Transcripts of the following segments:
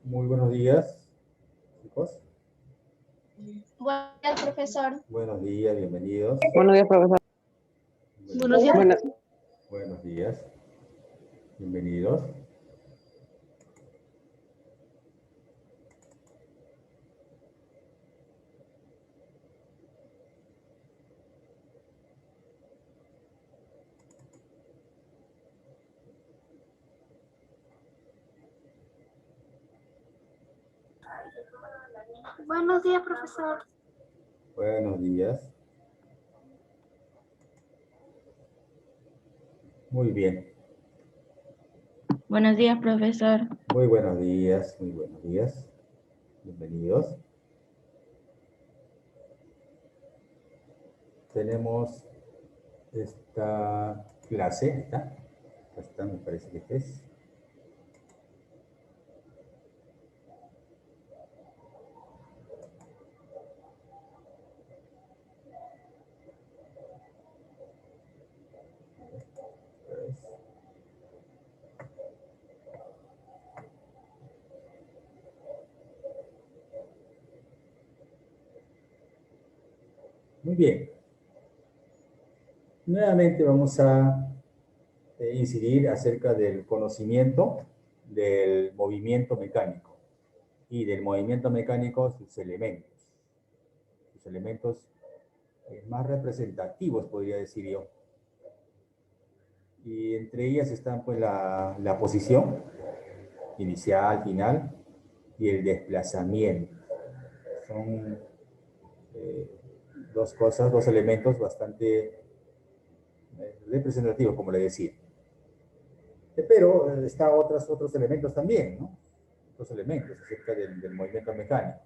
Muy buenos días, chicos. Buenos días, profesor. Buenos días, bienvenidos. Buenos días, profesor. Buenos días. Buenas. Buenos días, bienvenidos. Buenos días, profesor. Buenos días. Muy bien. Buenos días, profesor. Muy buenos días, muy buenos días. Bienvenidos. Tenemos esta clase, acá está, me parece que es. Muy bien. Nuevamente vamos a incidir acerca del conocimiento del movimiento mecánico y del movimiento mecánico sus elementos más representativos, podría decir yo. Y entre ellas están pues la posición inicial, final y el desplazamiento. Son dos cosas, dos elementos bastante representativos, como le decía. Pero están otros elementos también, ¿no? Otros elementos acerca del movimiento mecánico.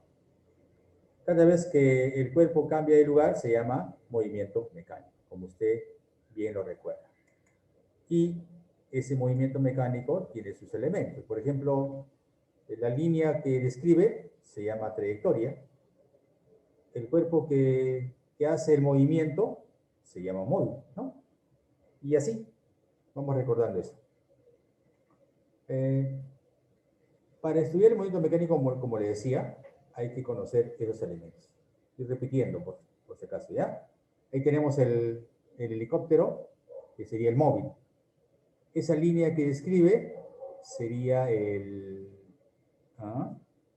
Cada vez que el cuerpo cambia de lugar se llama movimiento mecánico, como usted bien lo recuerda. Y ese movimiento mecánico tiene sus elementos. Por ejemplo, la línea que describe se llama trayectoria. El cuerpo que hace el movimiento se llama móvil, ¿no? Y así, vamos recordando eso. Para estudiar el movimiento mecánico, como le decía, hay que conocer esos elementos. Estoy repitiendo, por si acaso, ¿ya? Ahí tenemos el helicóptero, que sería el móvil. Esa línea que describe sería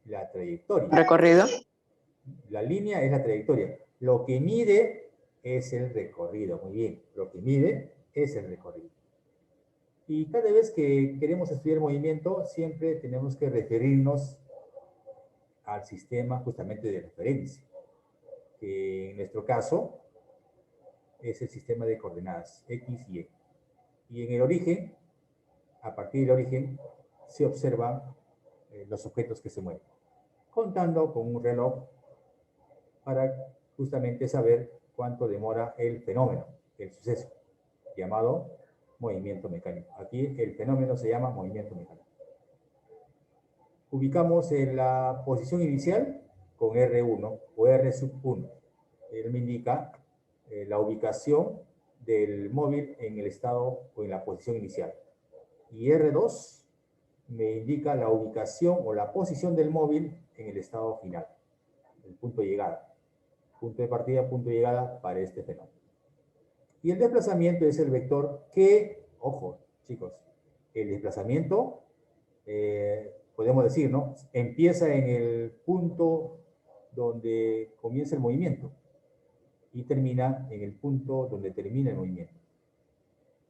la trayectoria. Recorrido. La línea es la trayectoria. Lo que mide es el recorrido. Muy bien. Lo que mide es el recorrido. Y cada vez que queremos estudiar movimiento, siempre tenemos que referirnos al sistema justamente de referencia, que en nuestro caso es el sistema de coordenadas X y Y. Y en el origen, a partir del origen, se observan los objetos que se mueven, contando con un reloj para justamente saber cuánto demora el fenómeno, el suceso, llamado movimiento mecánico. Aquí el fenómeno se llama movimiento mecánico. Ubicamos en la posición inicial con R1 o R1. Él me indica la ubicación del móvil en el estado o en la posición inicial. Y R2 me indica la ubicación o la posición del móvil en el estado final, el punto de llegada. Punto de partida, punto de llegada para este fenómeno. Y el desplazamiento es el vector que, ojo, chicos, el desplazamiento, podemos decir, ¿no? Empieza en el punto donde comienza el movimiento y termina en el punto donde termina el movimiento.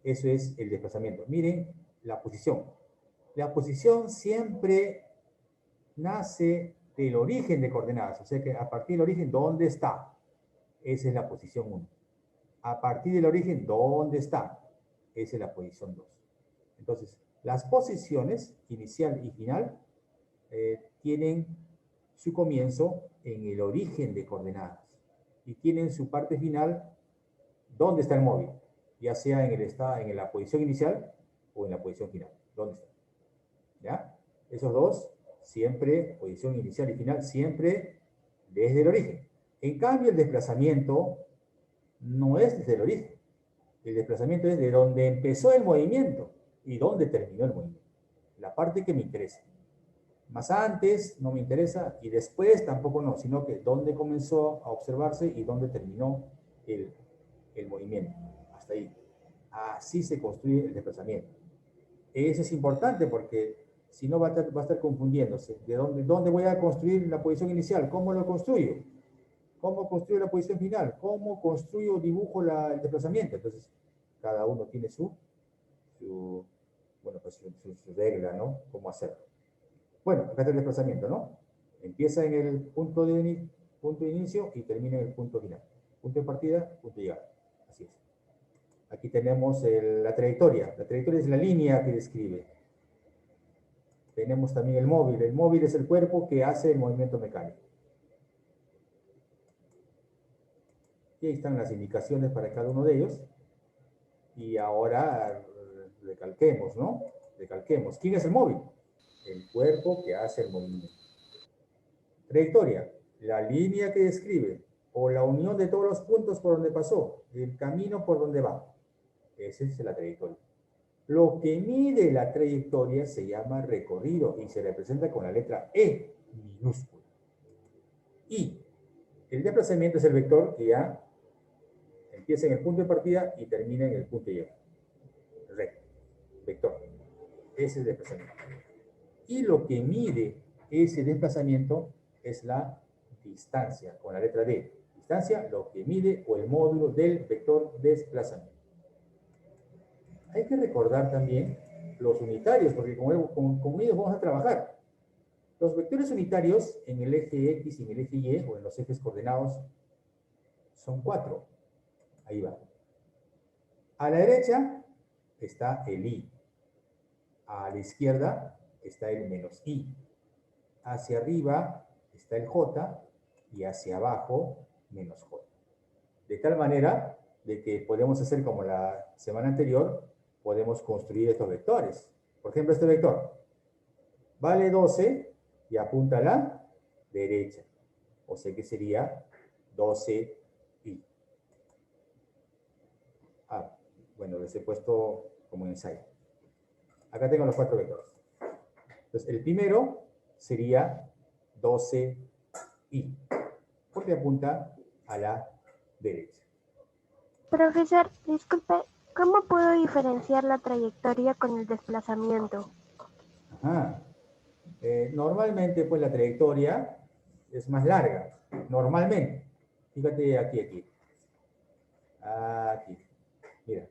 Eso es el desplazamiento. Miren la posición. La posición siempre nace del origen de coordenadas, o sea que a partir del origen, ¿dónde está? Esa es la posición 1. A partir del origen, ¿dónde está? Esa es la posición 2. Entonces, las posiciones inicial y final tienen su comienzo en el origen de coordenadas y tienen su parte final, ¿dónde está el móvil? Ya sea en la posición inicial o en la posición final. ¿Dónde está? ¿Ya? Esos dos, siempre, posición inicial y final, siempre desde el origen. En cambio, el desplazamiento no es desde el origen. El desplazamiento es de donde empezó el movimiento y dónde terminó el movimiento. La parte que me interesa. Más antes no me interesa y después tampoco no, sino que dónde comenzó a observarse y dónde terminó el movimiento. Hasta ahí. Así se construye el desplazamiento. Eso es importante porque si no va a estar confundiéndose. ¿Dónde voy a construir la posición inicial? ¿Cómo lo construyo? ¿Cómo construyo la posición final? ¿Cómo construyo o dibujo el desplazamiento? Entonces, cada uno tiene su regla, ¿no? ¿Cómo hacerlo? Bueno, acá está el desplazamiento, ¿no? Empieza en el punto de inicio y termina en el punto final. Punto de partida, punto de llegada. Así es. Aquí tenemos la trayectoria. La trayectoria es la línea que describe. Tenemos también el móvil. El móvil es el cuerpo que hace el movimiento mecánico. Y ahí están las indicaciones para cada uno de ellos. Y ahora recalquemos, ¿no? Recalquemos. ¿Quién es el móvil? El cuerpo que hace el movimiento. Trayectoria. La línea que describe o la unión de todos los puntos por donde pasó. El camino por donde va. Esa es la trayectoria. Lo que mide la trayectoria se llama recorrido y se representa con la letra E minúscula. Y el desplazamiento es el vector que ya empieza en el punto de partida y termina en el punto de llegada. Recto. Vector. Ese es el desplazamiento. Y lo que mide ese desplazamiento es la distancia, con la letra D. Distancia, lo que mide o el módulo del vector desplazamiento. Hay que recordar también los unitarios, porque con ellos vamos a trabajar. Los vectores unitarios en el eje X y en el eje Y, o en los ejes coordenados, son 4. Ahí va. A la derecha está el I. A la izquierda está el menos I. Hacia arriba está el J y hacia abajo menos J. De tal manera de que podemos hacer como la semana anterior, podemos construir estos vectores. Por ejemplo, este vector vale 12 y apunta a la derecha. O sea que sería 12i. Bueno, les he puesto como ensayo. Acá tengo los 4 vectores. Entonces, el primero sería 12i, porque apunta a la derecha. Profesor, disculpe, ¿cómo puedo diferenciar la trayectoria con el desplazamiento? Ajá. Normalmente, pues la trayectoria es más larga. Normalmente. Fíjate aquí. Aquí. Mira.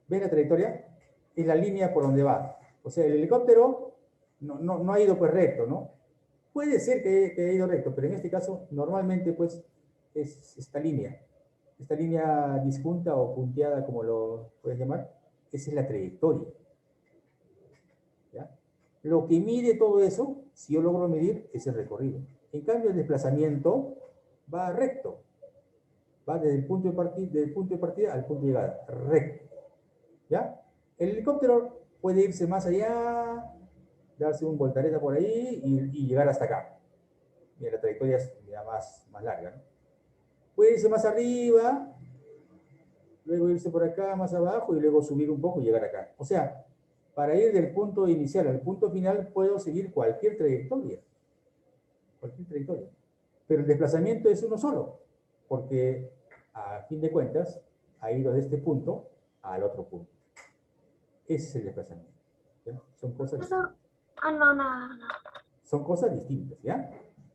¿Ves la trayectoria? Es la línea por donde va. O sea, el helicóptero no ha ido pues recto, ¿no? Puede ser que haya ido recto, pero en este caso, normalmente pues es esta línea disjunta o punteada, como lo puedes llamar, esa es la trayectoria. ¿Ya? Lo que mide todo eso, si yo logro medir, es el recorrido. En cambio, el desplazamiento va recto. Va desde el punto de partida al punto de llegada, recto. ¿Ya? El helicóptero puede irse más allá, darse un voltareta por ahí y llegar hasta acá. Mira, la trayectoria es más larga, ¿no? Puede irse más arriba, luego irse por acá, más abajo, y luego subir un poco y llegar acá. O sea, para ir del punto inicial al punto final, puedo seguir cualquier trayectoria. Cualquier trayectoria. Pero el desplazamiento es uno solo, porque a fin de cuentas, ha ido de este punto al otro punto. Ese es el desplazamiento. ¿Ya? Son cosas distintas. No. Son cosas distintas, ¿ya?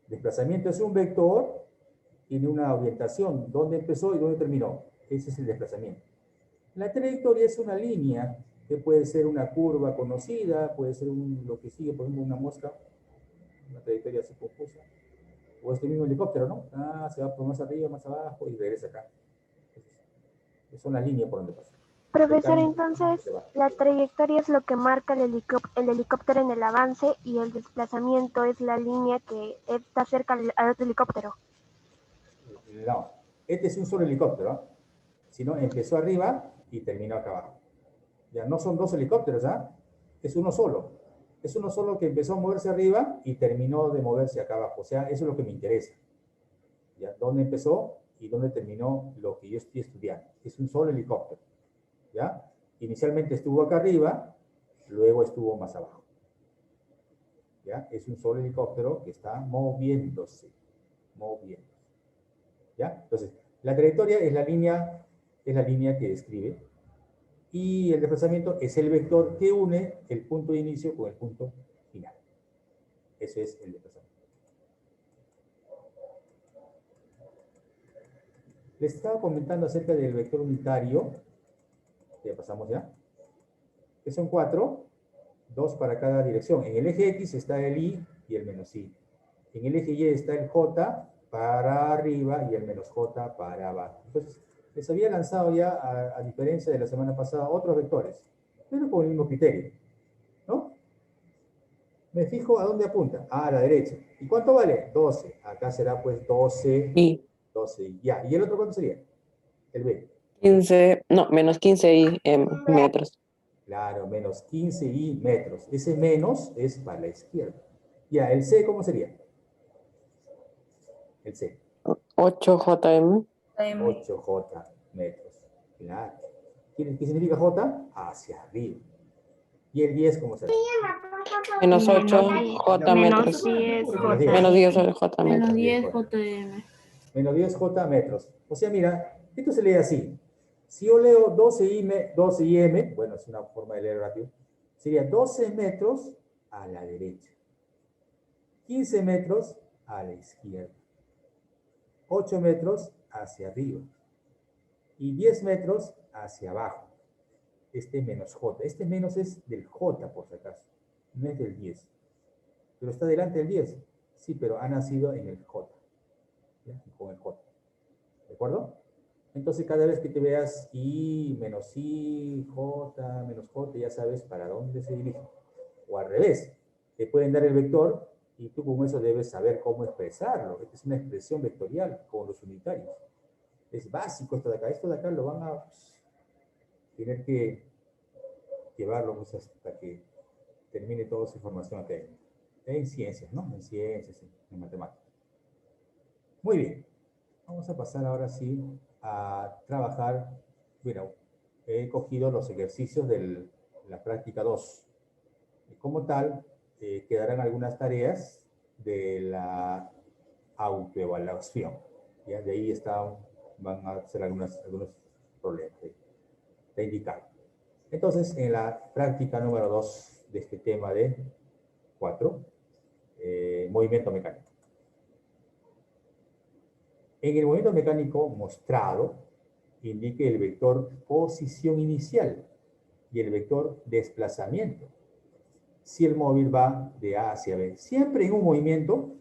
Desplazamiento es un vector, tiene una orientación, dónde empezó y dónde terminó. Ese es el desplazamiento. La trayectoria es una línea, que puede ser una curva conocida, puede ser lo que sigue, por ejemplo, una mosca, una trayectoria así confusa. O este mismo helicóptero, ¿no? Se va por más arriba, más abajo y regresa acá. Es una línea por donde pasa. Profesor, entonces, la trayectoria es lo que marca el helicóptero en el avance y el desplazamiento es la línea que está cerca al otro helicóptero. No, este es un solo helicóptero, ¿eh? Sino empezó arriba y terminó acá abajo. Ya no son 2 helicópteros, ¿ah? Es uno solo. Es uno solo que empezó a moverse arriba y terminó de moverse acá abajo. O sea, eso es lo que me interesa. ¿Ya? ¿Dónde empezó y dónde terminó lo que yo estoy estudiando? Es un solo helicóptero. ¿Ya? Inicialmente estuvo acá arriba luego estuvo más abajo. ¿Ya? Es un solo helicóptero que está moviéndose. ¿Ya? Entonces, la trayectoria es la línea que describe, y el desplazamiento es el vector que une el punto de inicio con el punto final. Eso es el desplazamiento. Les estaba comentando acerca del vector unitario, ya pasamos ya, que son 4, 2 para cada dirección. En el eje X está el Y y el menos Y. En el eje Y está el J para arriba y el menos J para abajo. Entonces, les había lanzado ya, a diferencia de la semana pasada, otros vectores, pero con el mismo criterio, ¿no? Me fijo a dónde apunta. A la derecha. ¿Y cuánto vale? 12. Acá será pues 12. Y 12. Ya. ¿Y el otro cuánto sería? El B. 15, no, menos 15 y metros. Claro, menos 15 y metros. Ese menos es para la izquierda. Ya, el C, ¿cómo sería? El C. 8 JM. 8J metros. Claro. ¿Qué significa J? Hacia arriba. ¿Y el 10 cómo será? Menos 8 J metros. Menos 10 J Menos metros. 10 JM. Menos 10 J metros. O sea, mira, esto se lee así. Si yo leo 12 y M, bueno, es una forma de leer rápido, sería 12 metros a la derecha, 15 metros a la izquierda, 8 metros hacia arriba y 10 metros hacia abajo. Este menos J. Este menos es del J, por si acaso. No es del 10. Pero está delante del 10. Sí, pero ha nacido en el J. ¿Ya? Con el J. ¿De acuerdo? Entonces, cada vez que te veas I, menos I, J, menos J, ya sabes para dónde se dirige. O al revés. Te pueden dar el vector y tú con eso debes saber cómo expresarlo. Esta es una expresión vectorial con los unitarios. Es básico esto de acá. Esto de acá lo van a tener que llevarlo pues, hasta que termine toda su formación académica. En ciencias, ¿no? En ciencias, en matemáticas. Muy bien. Vamos a pasar ahora sí a trabajar. Bueno, he cogido los ejercicios de la práctica 2. Y como tal, quedarán algunas tareas de la autoevaluación. ¿Ya? De ahí van a ser algunos problemas de indicar. Entonces, en la práctica número 2 de este tema de 4, movimiento mecánico. En el movimiento mecánico mostrado, indique el vector posición inicial y el vector desplazamiento, si el móvil va de A hacia B. Siempre en un movimiento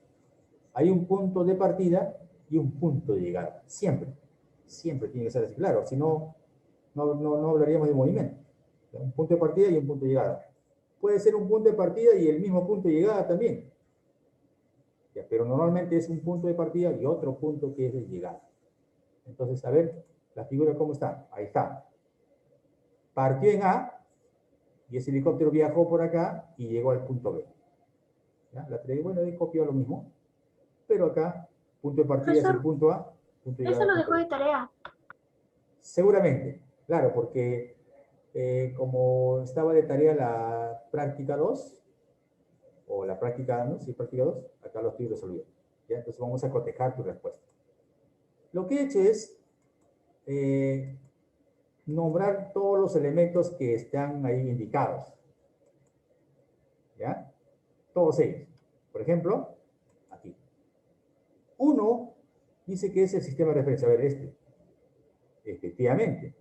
hay un punto de partida y un punto de llegada. Siempre. Siempre tiene que ser así. Claro, si no, no hablaríamos de movimiento. Un punto de partida y un punto de llegada. Puede ser un punto de partida y el mismo punto de llegada también. Ya, pero normalmente es un punto de partida y otro punto que es de llegada. Entonces, a ver, la figura cómo está. Ahí está. Partió en A y ese helicóptero viajó por acá y llegó al punto B. ¿Ya? Bueno, he copiado lo mismo, pero acá, punto de partida es el punto A, punto de llegada. Eso lo dejó de tarea. Seguramente, claro, porque como estaba de tarea la práctica 2, o la práctica, ¿no? Sí, práctica 2, acá lo estoy resolviendo. ¿Ya? Entonces vamos a cotejar tu respuesta. Lo que he hecho es nombrar todos los elementos que están ahí indicados. ¿Ya? Todos ellos. Por ejemplo, aquí. 1 dice que es el sistema de referencia. A ver, este. Efectivamente.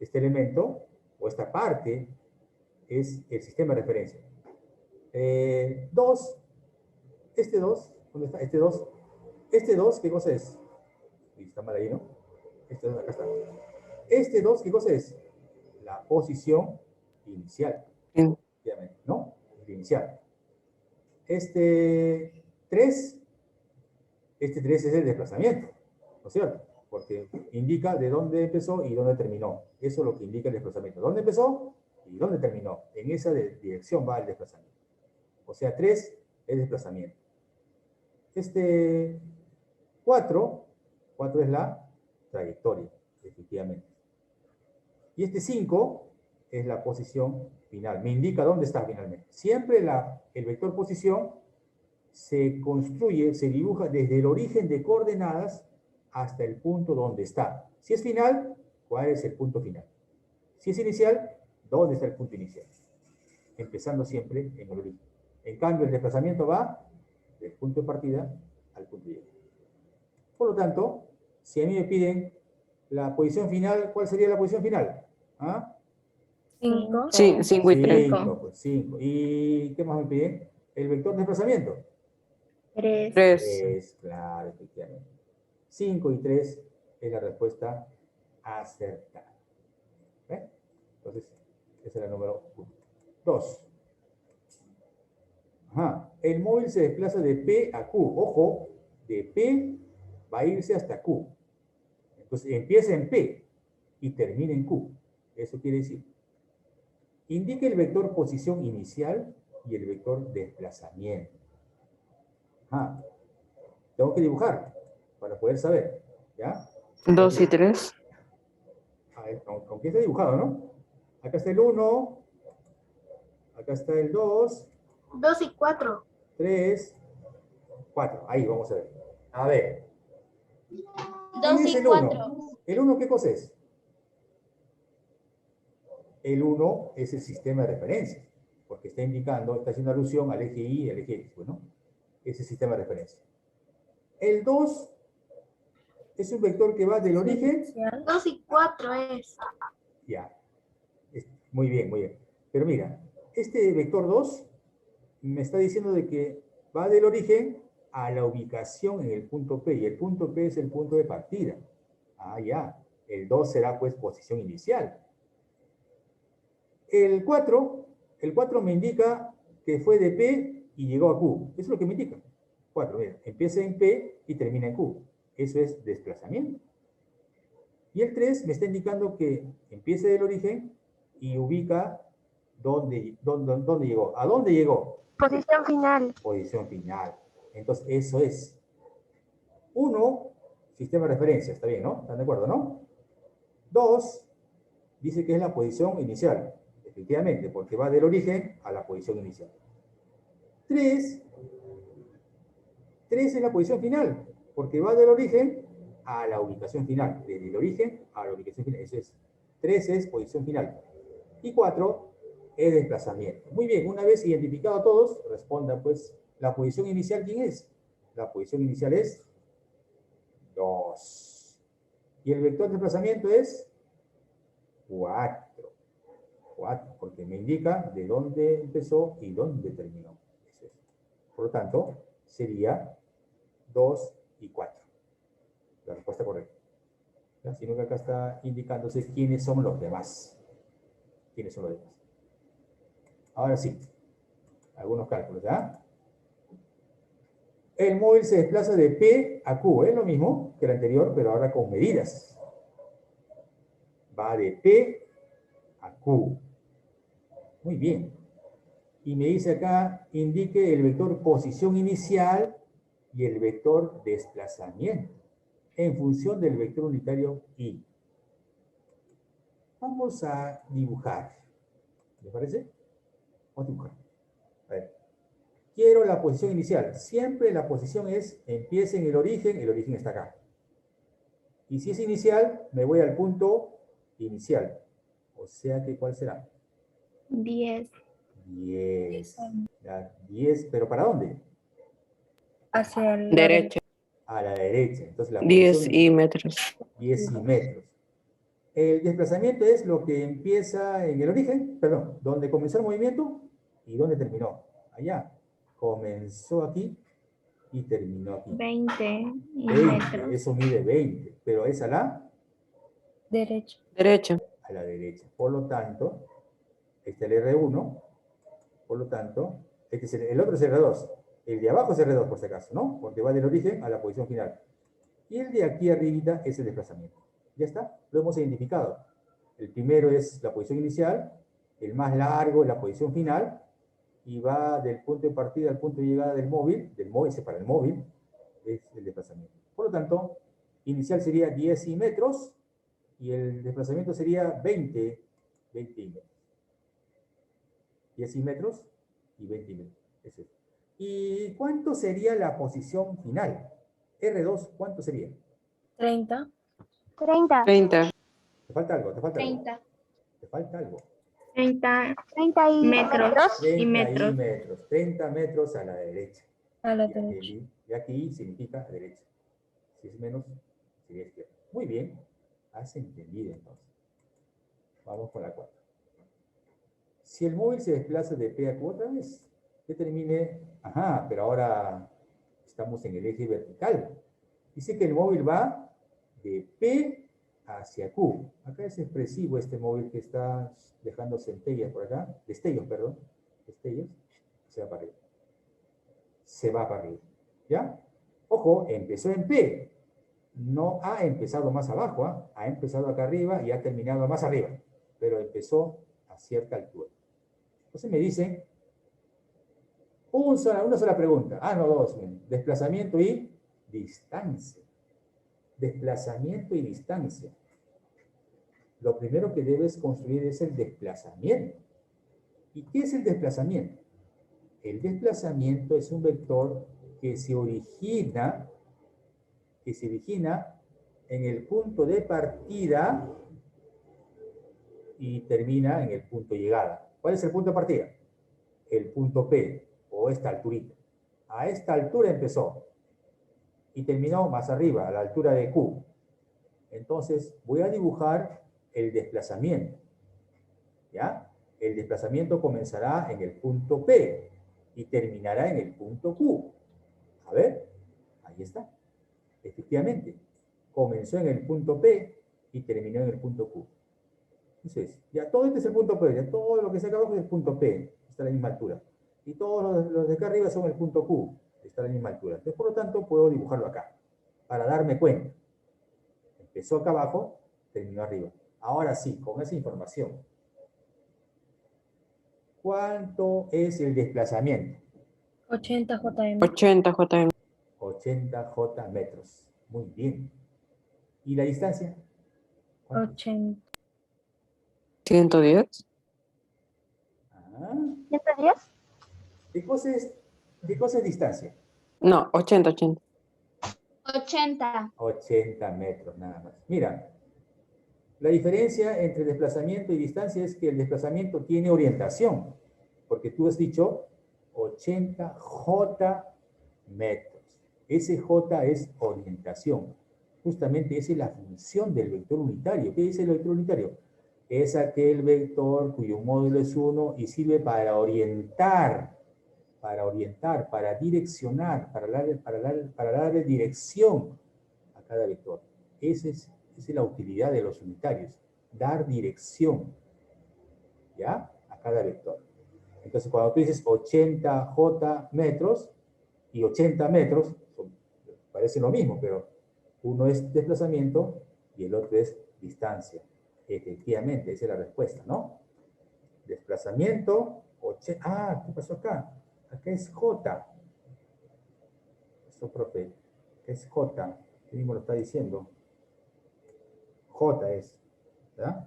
Este elemento, o esta parte, es el sistema de referencia. 2. Este 2. ¿Dónde está? Este 2. Este 2, ¿qué cosa es? Está mal ahí, ¿no? Este 2, acá está. Este 2, ¿qué cosa es? La posición inicial. Bien. ¿No? El inicial. Este 3 es el desplazamiento, ¿no es cierto? Porque indica de dónde empezó y dónde terminó. Eso es lo que indica el desplazamiento. ¿Dónde empezó y dónde terminó? En esa dirección va el desplazamiento. O sea, 3 es desplazamiento. Este 4 es la trayectoria, efectivamente. Y este 5 es la posición final. Me indica dónde está finalmente. Siempre el vector posición se construye, se dibuja desde el origen de coordenadas hasta el punto donde está. Si es final, ¿cuál es el punto final? Si es inicial, ¿dónde está el punto inicial? Empezando siempre en el origen. En cambio, el desplazamiento va del punto de partida al punto de llegada. Por lo tanto, si a mí me piden la posición final, ¿cuál sería la posición final? ¿Ah? 5. Sí, 5 y 3. 5, pues 5. ¿Y qué más me piden? El vector de desplazamiento. 3. 3. 3, claro, efectivamente. 5 y 3 es la respuesta acertada. ¿Ve? Entonces, esa es la número 1. 2. Ajá. El móvil se desplaza de P a Q. Ojo, de P va a irse hasta Q. Entonces, empieza en P y termina en Q. Eso quiere decir, indique el vector posición inicial y el vector desplazamiento. Ajá. Tengo que dibujar para poder saber, ¿ya? 2 y 3. A ver, aunque esté dibujado, ¿no? Acá está el 1, acá está el 2, 2 y 4. 3, 4. Ahí vamos a ver. A ver. 2 ¿Quién es y el 4. 1? ¿El 1 qué cosa es? El 1 es el sistema de referencia, porque está indicando, está haciendo alusión al eje Y y al eje X, ¿no? Es el sistema de referencia. El 2 es un vector que va del origen. 2 y 4 es. Ya. Muy bien, muy bien. Pero mira, este vector 2 me está diciendo de que va del origen a la ubicación en el punto P, y el punto P es el punto de partida. Ah, ya. El 2 será pues posición inicial. El 4 me indica que fue de P y llegó a Q. Eso es lo que me indica. 4, mira, empieza en P y termina en Q. Eso es desplazamiento. Y el 3 me está indicando que empieza del origen y ubica dónde llegó. ¿A dónde llegó? Posición final. Posición final. Entonces, eso es. 1, sistema de referencia. Está bien, ¿no? ¿Están de acuerdo, no? 2, dice que es la posición inicial. Efectivamente, porque va del origen a la posición inicial. 3 es la posición final, porque va del origen a la ubicación final. Desde el origen a la ubicación final. Eso es. 3 es posición final. Y 4 es desplazamiento. Muy bien, una vez identificado todos, responda pues, ¿la posición inicial quién es? La posición inicial es 2. Y el vector de desplazamiento es 4. 4, porque me indica de dónde empezó y dónde terminó. Eso es. Por lo tanto, sería 2 y 4. La respuesta correcta. ¿Ya? Sino que acá está indicándose quiénes son los demás. ¿Quiénes son los demás? Ahora sí, algunos cálculos, ¿ya? El móvil se desplaza de P a Q. Es lo mismo que el anterior, pero ahora con medidas. Va de P a Q. Muy bien. Y me dice acá, indique el vector posición inicial y el vector desplazamiento en función del vector unitario Y. Vamos a dibujar. ¿Les parece? Vamos a dibujar. A ver. Quiero la posición inicial. Siempre la posición empieza en el origen está acá. Y si es inicial, me voy al punto inicial. O sea que, ¿cuál será? 10. 10. Ya, 10, ¿pero para dónde? Hacia el Derecha. A la derecha. Entonces la 10 posición y metros. 10 y metros. El desplazamiento es lo que empieza en el origen, perdón, donde comenzó el movimiento y donde terminó. Allá. Comenzó aquí y terminó aquí. 20 20, eso mide 20, pero es a la derecha. Derecha. a la derecha. Por lo tanto, este es el R1, por lo tanto, el otro es el R2. El de abajo es el R2 por si acaso, ¿no? Porque va del origen a la posición final. Y el de aquí arribita es el desplazamiento. ¿Ya está? Lo hemos identificado. El primero es la posición inicial, el más largo es la posición final, y va del punto de partida al punto de llegada del móvil para el móvil, es el desplazamiento. Por lo tanto, inicial sería 10 y metros, y el desplazamiento sería 20 metros. 10 metros y 20 metros. Eso es. ¿Y cuánto sería la posición final? R2, ¿cuánto sería? 30. 30. 30. Te falta algo, te falta algo. 30. Te falta algo. 30 30 y metros metros. 30 y metros. metros. 30 metros a la derecha. A la Y derecha. aquí, y aquí significa derecha. Si es menos, sería izquierda. Muy bien. Has entendido entonces. Vamos con la 4. Si el móvil se desplaza de P a Q otra vez, determine, ajá, pero ahora estamos en el eje vertical. Dice que el móvil va de P hacia Q. Acá es expresivo este móvil que está dejando centellas por acá, destellos, perdón, destellos, se va para arriba. Se va para arriba, ¿ya? Ojo, empezó en P, no ha empezado más abajo, ¿eh? Ha empezado acá arriba y ha terminado más arriba, pero empezó a cierta altura. Entonces me dicen, una sola pregunta, no, dos, desplazamiento y distancia. Desplazamiento y distancia. Lo primero que debes construir es el desplazamiento. ¿Y qué es el desplazamiento? El desplazamiento es un vector que se origina en el punto de partida y termina en el punto de llegada. ¿Cuál es el punto de partida? El punto P, o esta alturita. A esta altura empezó y terminó más arriba, a la altura de Q. Entonces, voy a dibujar el desplazamiento. ¿Ya? El desplazamiento comenzará en el punto P y terminará en el punto Q. A ver, ahí está. Efectivamente, comenzó en el punto P y terminó en el punto Q. Entonces, ya todo este es el punto P, ya todo lo que está acá abajo es el punto P, está a la misma altura. Y todos los de acá arriba son el punto Q, está a la misma altura. Entonces, por lo tanto, puedo dibujarlo acá, para darme cuenta. Empezó acá abajo, terminó arriba. Ahora sí, con esa información, ¿cuánto es el desplazamiento? 80 JM. 80 JM. 80 J metros. Muy bien. ¿Y la distancia? ¿Cuánto? 80. 110. Ah, ¿110? ¿qué cosa es distancia? No, 80, 80. 80. 80 metros nada más. Mira, la diferencia entre desplazamiento y distancia es que el desplazamiento tiene orientación, porque tú has dicho 80 J metros. Ese J es orientación. Justamente esa es la función del vector unitario. ¿Qué dice el vector unitario? Es aquel vector cuyo módulo es 1 y sirve para orientar, para direccionar, para darle dirección a cada vector. Esa es la utilidad de los unitarios, dar dirección, ¿ya? A cada vector. Entonces, cuando tú dices 80 J metros y 80 metros, parecen lo mismo, pero uno es desplazamiento y el otro es distancia. Efectivamente, esa es la respuesta, ¿no? Desplazamiento, ¿qué pasó acá? Acá es J. Eso, profe, es J. ¿Qué mismo lo está diciendo? J es, ¿verdad?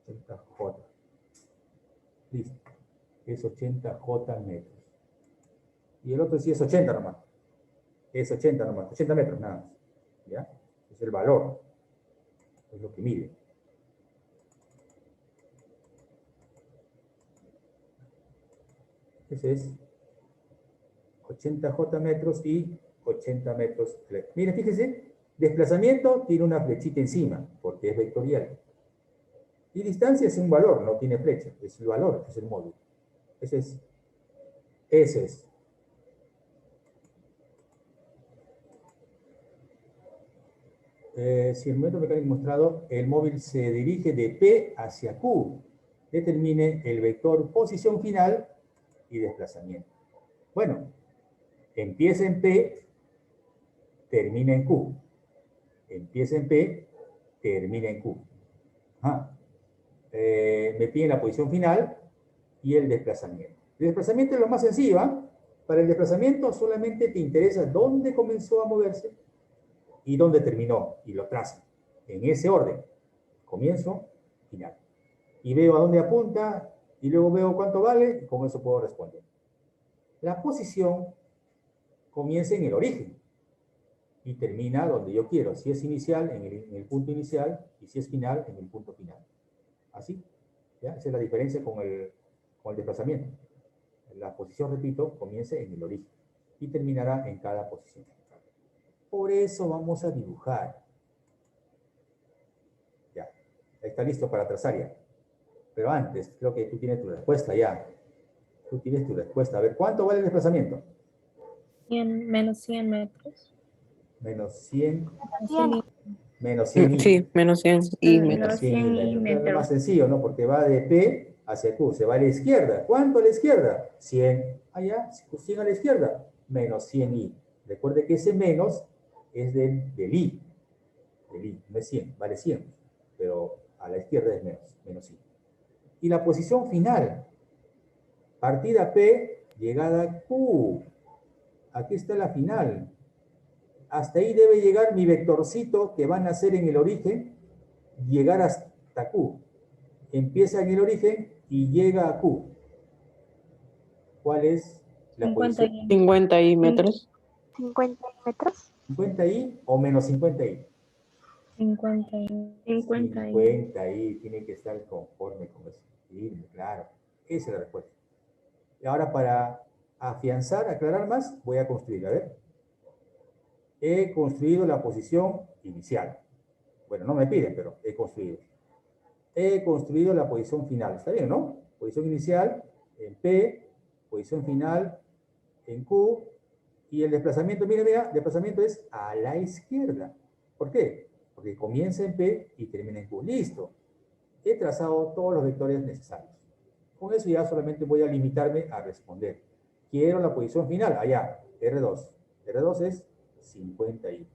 80 J. Listo. Es 80 J metros. Y el otro sí es 80 nomás. Es 80 nomás, 80 metros nada más. ¿Ya? Es el valor. Es lo que mide. Ese es 80 J metros y 80 metros. Mire, fíjese, desplazamiento tiene una flechita encima, porque es vectorial. Y distancia es un valor, no tiene flecha. Es el valor, es el módulo. Ese es. Si el momento mecánico mostrado, el móvil se dirige de P hacia Q, determine el vector posición final y desplazamiento. Bueno, empieza en P, termina en Q. Empieza en P, termina en Q. Me piden la posición final y el desplazamiento. El desplazamiento es lo más sencillo, ¿eh? Para el desplazamiento solamente te interesa dónde comenzó a moverse y dónde terminó, y lo trazo en ese orden, comienzo, final. Y veo a dónde apunta Y luego veo cuánto vale y con eso puedo responder. La posición comienza en el origen y termina donde yo quiero. Si es inicial, en el punto inicial, y si es final, en el punto final. Así. ¿Ya? Esa es la diferencia con el desplazamiento. La posición, repito, comienza en el origen y terminará en cada posición. Por eso vamos a dibujar. Ya. Ahí está listo para trazar ya. Pero antes, creo que tú tienes tu respuesta ya. Tú tienes tu respuesta. A ver, ¿cuánto vale el desplazamiento? 100 menos 100 metros. Menos 100. 100. Menos 100 y. Sí, menos 100 y Menos metros. 100 y metros. metros. Es más sencillo, ¿no? Porque va de P hacia Q. Se va a la izquierda. ¿Cuánto a la izquierda? 100. Allá, 100 a la izquierda. Menos 100 y. Recuerde que ese menos es del I. Del I. No es 100. Vale 100. Pero a la izquierda es menos I. Y la posición final. Partida P, llegada Q. Aquí está la final. Hasta ahí debe llegar mi vectorcito que va a nacer en el origen, llegar hasta Q. Empieza en el origen y llega a Q. ¿Cuál es la 50 posición? 50 y metros. 50 metros. ¿50i o menos 50i? 50 50i, tiene que estar conforme con eso. Sí, claro, esa es la respuesta. Y ahora para afianzar, aclarar más, voy a construir, a ver. He construido la posición inicial. Bueno, no me piden, pero he construido. He construido la posición final. ¿Está bien, no? Posición inicial en P, posición final en Q, y el desplazamiento, mira, el desplazamiento es a la izquierda. ¿Por qué? Porque comienza en P y termina en Q. Listo. He trazado todos los vectores necesarios. Con eso ya solamente voy a limitarme a responder. Quiero la posición final, allá, R2. R2 es 50i.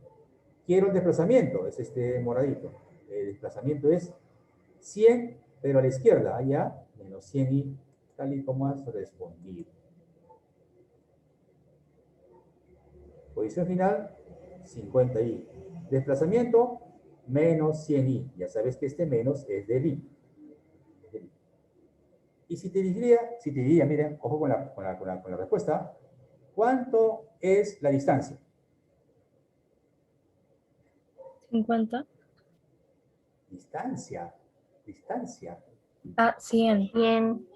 Quiero el desplazamiento, es este moradito. El desplazamiento es 100, pero a la izquierda, allá, menos 100i, tal y como has respondido. Posición final, 50i. Desplazamiento, menos 100i. Ya sabes que este menos es del i. Y si te diría, miren, ojo con la respuesta, ¿cuánto es la distancia? 50. Distancia. 100.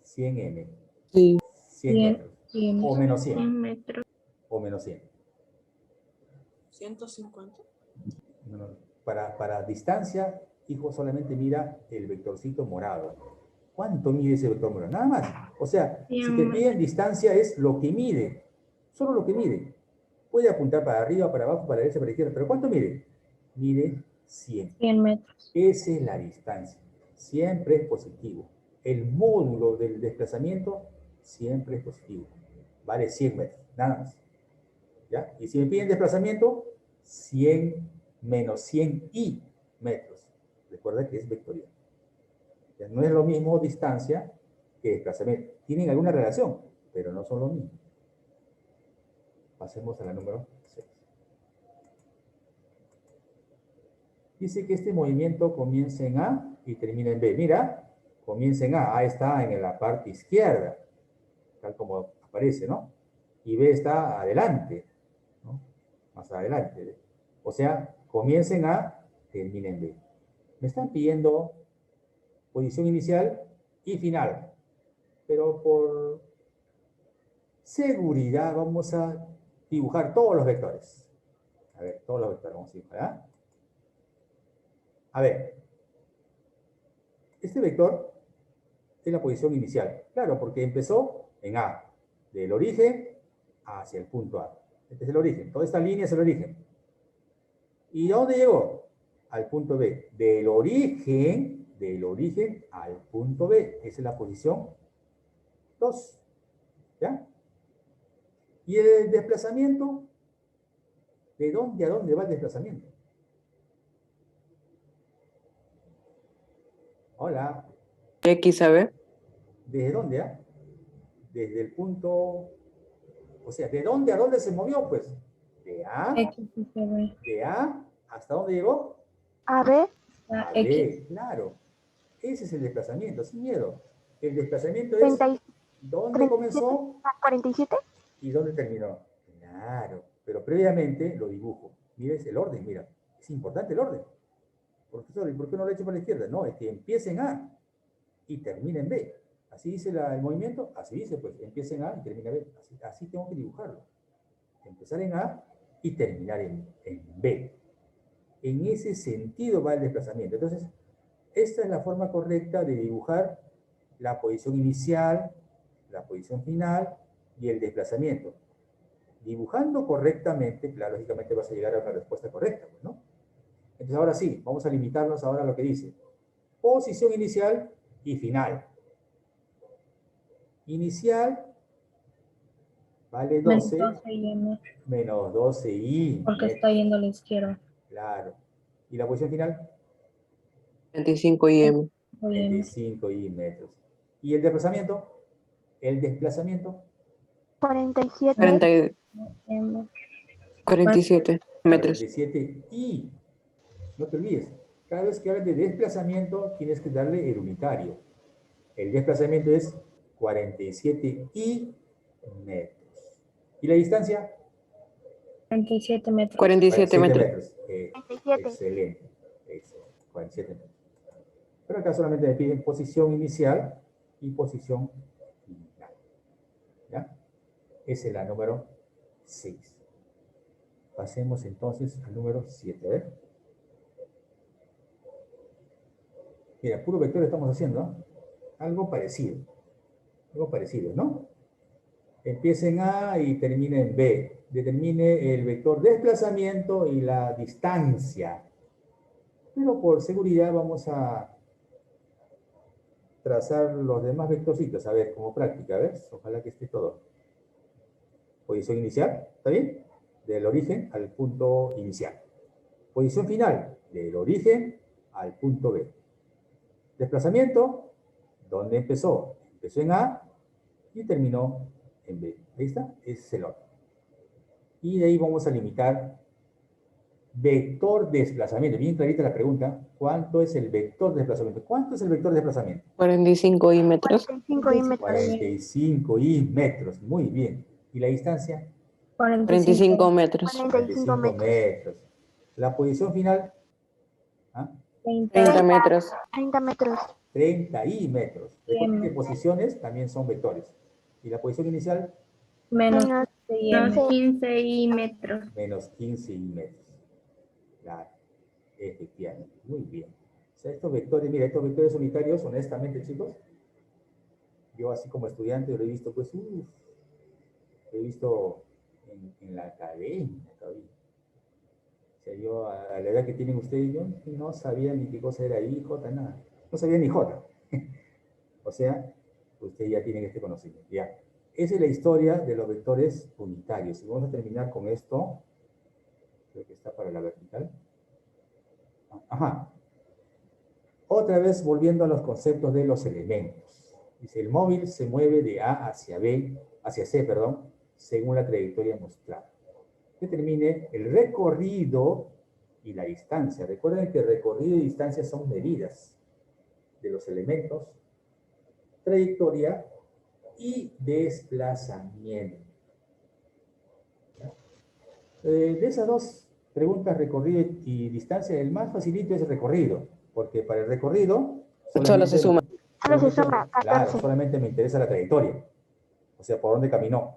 100m. Sí. 100 metros. 100. O menos 100. 100 metros. O menos 100. 150. No. Para distancia, hijo, solamente mira el vectorcito morado. ¿Cuánto mide ese vector morado? Nada más. O sea, si te piden distancia es lo que mide. Solo lo que mide. Puede apuntar para arriba, para abajo, para la derecha, para la izquierda. ¿Pero cuánto mide? Mide 100. 100 metros. Esa es la distancia. Siempre es positivo. El módulo del desplazamiento siempre es positivo. Vale 100 metros. Nada más. ¿Ya? Y si me piden desplazamiento, 100 menos 100i metros. Recuerda que es vectorial. Ya no es lo mismo distancia que desplazamiento. Tienen alguna relación, pero no son lo mismo. Pasemos a la número 6. Dice que este movimiento comienza en A y termina en B. Mira, comienza en A. A está en la parte izquierda, tal como aparece, ¿no? Y B está adelante, ¿no? Más adelante. O sea, comienza en A, termina en B. Me están pidiendo posición inicial y final. Pero por seguridad vamos a dibujar todos los vectores. A ver, todos los vectores vamos a dibujar, ¿ah? A ver, este vector es la posición inicial. Claro, porque empezó en A, del origen hacia el punto A. Este es el origen. Toda esta línea es el origen. ¿Y a dónde llegó? Al punto B. Del origen al punto B. Esa es la posición 2. ¿Ya? ¿Y el desplazamiento? ¿De dónde a dónde va el desplazamiento? Hola. X a B. ¿Desde dónde? Ah? Desde el punto... O sea, ¿de dónde a dónde se movió? Pues, de A hasta dónde llegó? A B. A B, claro. Ese es el desplazamiento, sin miedo. El desplazamiento es 30 dónde comenzó 47. y dónde terminó. Claro, pero previamente lo dibujo. Mira, es el orden, mira. Es importante el orden. Profesor, ¿y por qué no lo he hecho por la izquierda? No, es que empieza en A y termina en B. Así dice el movimiento, así dice, pues, empieza en A y termina en B. Así tengo que dibujarlo. Empezar en A y terminar en B. En ese sentido va el desplazamiento. Entonces, esta es la forma correcta de dibujar la posición inicial, la posición final y el desplazamiento. Dibujando correctamente, claro, lógicamente vas a llegar a una respuesta correcta, pues, ¿no? Entonces, ahora sí, vamos a limitarnos ahora a lo que dice. Posición inicial y final. Inicial vale 12 menos 12i. Porque está yendo a la izquierda. Claro. ¿Y la posición final? 25 m. 25i metros. ¿Y el desplazamiento? El desplazamiento. 47. 47 metros. 47i. No te olvides. Cada vez que hablas de desplazamiento, tienes que darle el unitario. El desplazamiento es 47i metros. ¿Y la distancia? 47 metros. 47 metros. 47. Excelente. 47 metros. Pero acá solamente me piden posición inicial y posición final. ¿Ya? Esa es la número 6. Pasemos entonces al número 7. A ver. Mira, puro vector estamos haciendo, ¿no? Algo parecido. Algo parecido, ¿no? Empieza en A y termina en B. Determine el vector desplazamiento y la distancia. Pero por seguridad vamos a trazar los demás vectorcitos. A ver, como práctica, ¿ves? Ojalá que esté todo. Posición inicial, ¿está bien? Del origen al punto inicial. Posición final, del origen al punto B. Desplazamiento, ¿dónde empezó? Empezó en A y terminó en B. Ahí está, ese es el orden. Y de ahí vamos a limitar vector desplazamiento. Bien clarita la pregunta. ¿Cuánto es el vector de desplazamiento? ¿Cuánto es el vector de desplazamiento? 45 y metros. 45 metros. 45i metros. Muy bien. ¿Y la distancia? 45 metros. 45 metros. La posición final, ¿ah? 30 metros. 30 metros. 30i metros. Recuerden que posiciones también son vectores. ¿Y la posición inicial? Menos Menos 15 metros. Menos 15i metros. Claro, efectivamente. Muy bien. O sea, estos vectores, mira, estos vectores unitarios, honestamente, chicos, yo así como estudiante lo he visto, pues, lo he visto en la academia todavía. O sea, yo a la edad que tienen ustedes, yo no sabía ni qué cosa era I, J, nada. No sabía ni J. O sea, ustedes ya tienen este conocimiento. Ya. Esa es la historia de los vectores unitarios. Y vamos a terminar con esto. Creo que está para la vertical. Ajá. Otra vez volviendo a los conceptos de los elementos. Dice, el móvil se mueve de A hacia B, hacia C, perdón, según la trayectoria mostrada. Determine el recorrido y la distancia. Recuerden que recorrido y distancia son medidas de los elementos, trayectoria y desplazamiento. De esas dos preguntas, recorrido y distancia, el más facilito es el recorrido, porque para el recorrido Solo se suma. Solo se suma 14. Claro, solamente me interesa la trayectoria, o sea, por dónde caminó.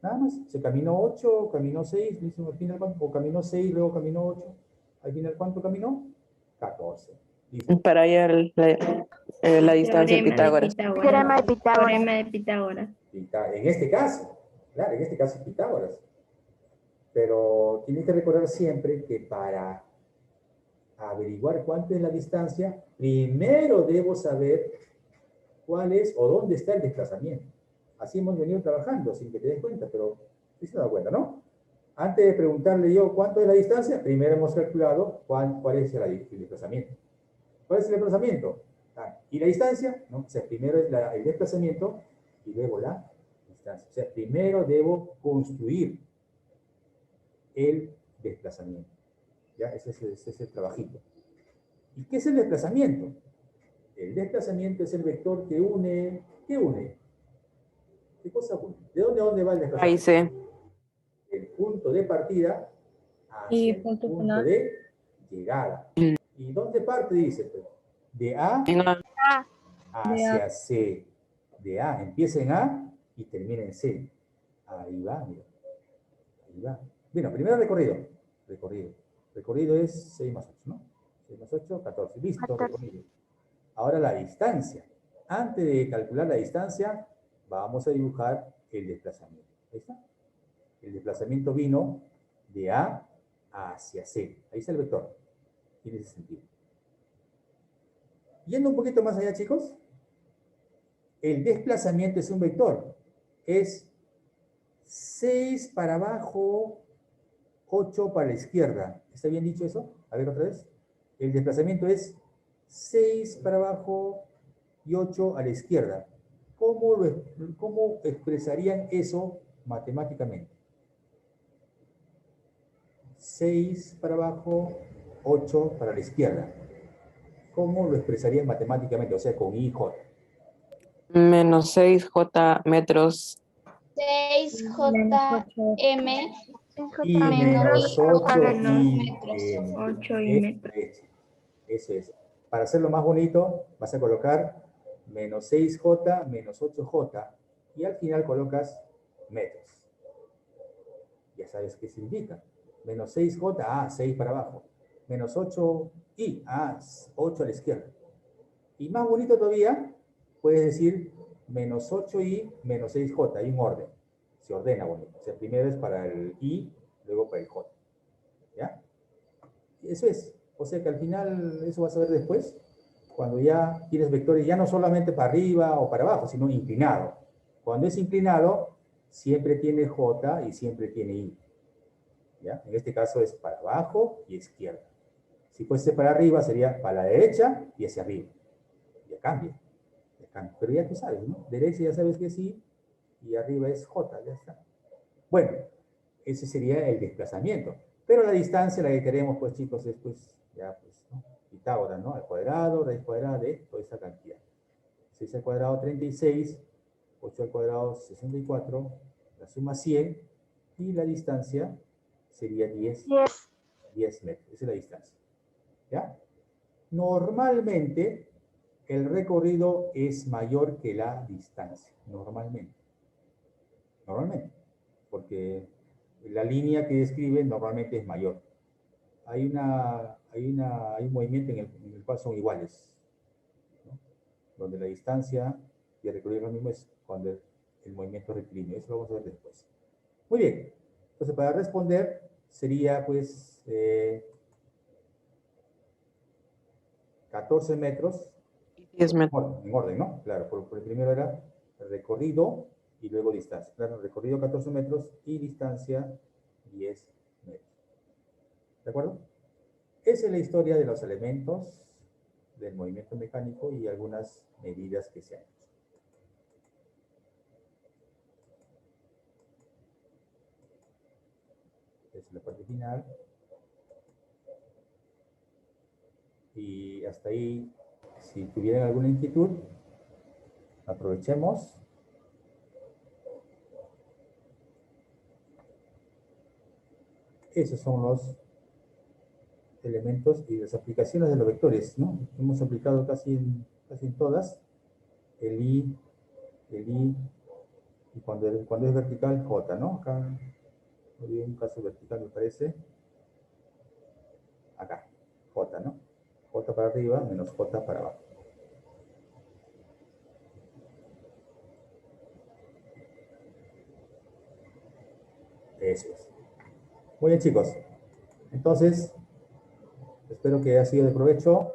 Nada más, se caminó 8, caminó 6, al final, o caminó 6, luego caminó 8, al final, ¿cuánto caminó? 14. ¿Listo? Para hallar la distancia de Pitágoras. Teorema de Pitágoras. Teorema de Pitágoras. En este caso, claro, en este caso es Pitágoras. Pero tienes que recordar siempre que para averiguar cuánto es la distancia, primero debo saber cuál es o dónde está el desplazamiento. Así hemos venido trabajando sin que te des cuenta, pero sí se da cuenta, ¿no? Antes de preguntarle yo cuánto es la distancia, primero hemos calculado cuál es el desplazamiento. ¿Cuál es el desplazamiento? ¿Y la distancia? ¿No? O sea, primero es el desplazamiento y luego la distancia. O sea, primero debo construir el desplazamiento. ¿Ya? Ese es el trabajito. ¿Y qué es el desplazamiento? El desplazamiento es el vector que une. ¿Qué une? ¿Qué cosa une? ¿De dónde a dónde va el desplazamiento? Ahí sí. El punto de partida Y hacia el punto punto final. de llegada. ¿Y dónde parte? Dice, pues, de A Y no, hacia C. De A, empieza en A y termina en C. Ahí va, mira. Ahí va. Bueno, primero recorrido. Recorrido es 6 más 8, ¿no? 6 más 8, 14. Listo, 14. recorrido. Ahora la distancia. Antes de calcular la distancia, vamos a dibujar el desplazamiento. Ahí está. El desplazamiento vino de A hacia C. Ahí está el vector. Tiene ese sentido. Yendo un poquito más allá, chicos, el desplazamiento es un vector. Es 6 para abajo, 8 para la izquierda. ¿Está bien dicho eso? A ver otra vez. El desplazamiento es 6 para abajo y 8 a la izquierda. ¿Cómo expresarían eso matemáticamente? 6 para abajo, 8 para la izquierda. ¿Cómo lo expresarían matemáticamente? O sea, con I y J. menos 6J metros. 6JM Y menos menos 8 y 8 y metros. Eso es. Para hacerlo más bonito, vas a colocar menos 6J menos 8J y al final colocas metros. Ya sabes qué significa. Menos 6J, 6 para abajo. Menos 8i, 8 a la izquierda. Y más bonito todavía, puedes decir menos 8i menos 6J. Hay un orden. Se ordena bonito. O sea, primero es para el i, luego para el j. ¿Ya? Y eso es. O sea que al final, eso vas a ver después, cuando ya tienes vectores ya no solamente para arriba o para abajo, sino inclinado. Cuando es inclinado, siempre tiene j y siempre tiene i. ¿Ya? En este caso es para abajo y izquierda. Si fuese para arriba, sería para la derecha y hacia arriba. Ya cambia. Pero ya tú sabes, ¿no? Derecha ya sabes que sí, y arriba es j, ya está. Bueno, ese sería el desplazamiento. Pero la distancia, la que queremos, pues chicos, es pues, ya pues, ¿no? Pitágoras, ¿no? Al cuadrado, raíz cuadrada de toda esa cantidad. 6 al cuadrado 36, 8 al cuadrado 64, la suma 100, y la distancia sería 10 metros. Esa es la distancia. ¿Ya? Normalmente, el recorrido es mayor que la distancia. Normalmente. Porque la línea que describe normalmente es mayor. Hay un movimiento en el cual son iguales, ¿no? Donde la distancia y el recorrido lo mismo es cuando el movimiento es rectilíneo. Eso lo vamos a ver después. Muy bien. Entonces, para responder, sería pues 14 metros. 10 metros. En orden, ¿no? Claro, por el primero era recorrido y luego distancia. Claro, recorrido 14 metros y distancia 10 metros. ¿De acuerdo? Esa es la historia de los elementos del movimiento mecánico y algunas medidas que se han hecho. Esa es la parte final. Y hasta ahí, si tuvieran alguna inquietud, aprovechemos. Esos son los elementos y las aplicaciones de los vectores, ¿no? Hemos aplicado casi en todas. El I, y cuando es vertical, J, ¿no? Acá hay un caso vertical, me parece. Acá, J, ¿no? J para arriba menos J para abajo. Eso es. Muy bien, chicos. Entonces, espero que haya sido de provecho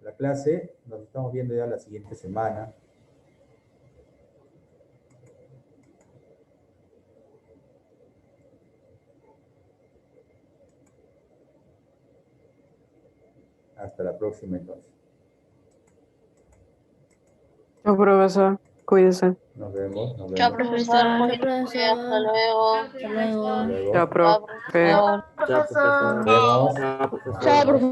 la clase. Nos estamos viendo ya la siguiente semana. Hasta la próxima, entonces. Chao, profesor. Cuídese. Nos vemos. Chao, profesor. Hasta luego. Hasta luego. Chao, profe. Chao, profesor. Nos vemos. Chao, profesor. Chao, profesor.